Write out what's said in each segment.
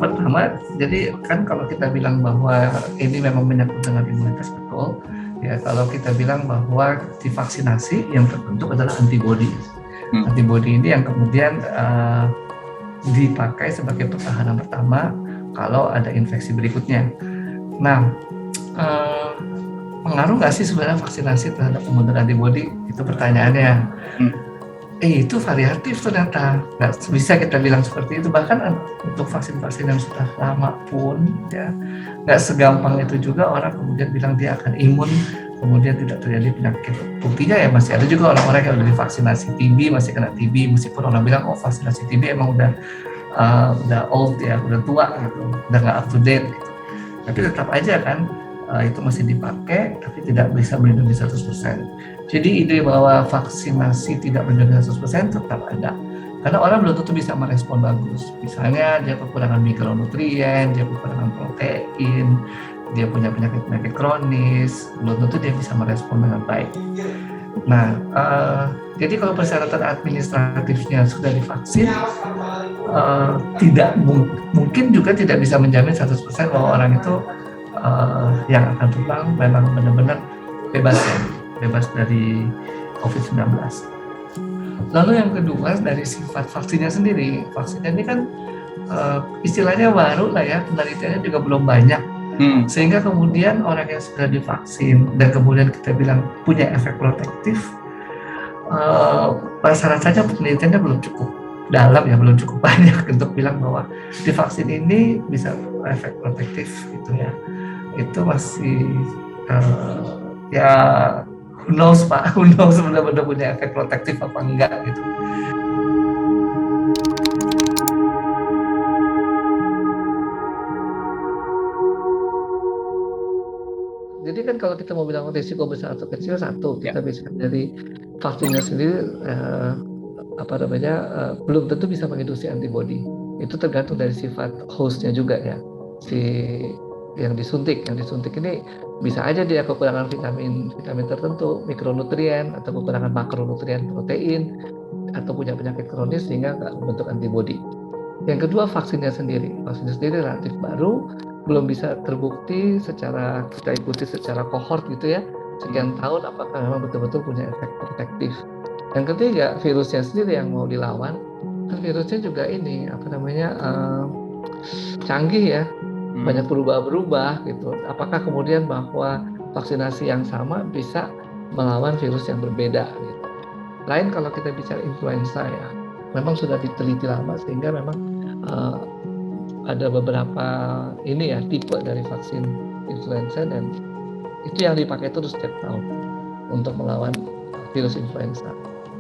Pertama, jadi kan kalau kita bilang bahwa ini memang menyangkut dengan imunitas, betul. Ya, kalau kita bilang bahwa divaksinasi yang terbentuk adalah antibodi. Antibodi ini yang kemudian dipakai sebagai pertahanan pertama kalau ada infeksi berikutnya. Nah, pengaruh nggak sih sebenarnya vaksinasi terhadap pembentukan antibodi? Itu pertanyaannya. Itu variatif ternyata, nggak bisa kita bilang seperti itu. Bahkan untuk vaksin-vaksin yang sudah lama pun, ya nggak segampang itu juga orang kemudian bilang dia akan imun, kemudian tidak terjadi penyakit. Buktinya ya masih ada juga orang-orang yang udah divaksinasi TB masih kena TB, meskipun orang bilang vaksinasi TB emang udah old ya, udah tua gitu, udah nggak up to date gitu. Tapi tetap aja kan itu masih dipakai, tapi tidak bisa melindungi 100%. Jadi ide bahwa vaksinasi tidak melindungi 100% tetap ada. Karena orang belum tentu bisa merespon bagus. Misalnya dia kekurangan mikronutrien, dia kekurangan protein, dia punya penyakit-penyakit kronis, belum tentu dia bisa merespon dengan baik. Nah, jadi kalau persyaratan administratifnya sudah divaksin, tidak mungkin juga tidak bisa menjamin 100% bahwa orang itu yang akan terbang memang benar-benar bebas dari COVID-19. Lalu yang kedua, dari sifat vaksinnya sendiri. Vaksinnya ini kan istilahnya baru lah ya, penelitiannya juga belum banyak. Sehingga kemudian orang yang sudah divaksin dan kemudian kita bilang punya efek protektif, rasa-rasanya penelitiannya belum cukup dalam ya, belum cukup banyak untuk bilang bahwa divaksin ini bisa efek protektif gitu ya. Itu masih ya who knows Pak, who knows benar-benar punya efek protektif apa enggak gitu. Jadi kan kalau kita mau bilang risiko besar atau kecil, satu kita bisa dari vaksinnya sendiri belum tentu bisa menginduksi antibodi. Itu tergantung dari sifat hostnya juga ya, si yang disuntik ini bisa aja dia kekurangan vitamin tertentu, mikronutrien atau kekurangan makronutrien protein, atau punya penyakit kronis sehingga nggak membentuk antibodi. Yang kedua, vaksinnya sendiri relatif baru, belum bisa terbukti secara kita ikuti secara kohort gitu ya, sekian tahun apakah memang betul-betul punya efek protektif. Yang ketiga, virusnya sendiri yang mau dilawan, kan virusnya juga ini canggih ya, banyak berubah-berubah gitu. Apakah kemudian bahwa vaksinasi yang sama bisa melawan virus yang berbeda gitu. Lain kalau kita bicara influenza ya, memang sudah diteliti lama sehingga memang ada beberapa tipe dari vaksin influenza, dan itu yang dipakai terus setiap tahun untuk melawan virus influenza.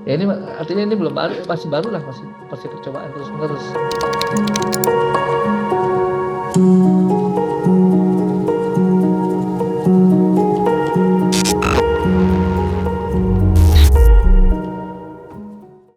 Ya ini artinya ini belum baru, masih baru lah, masih percobaan terus-menerus.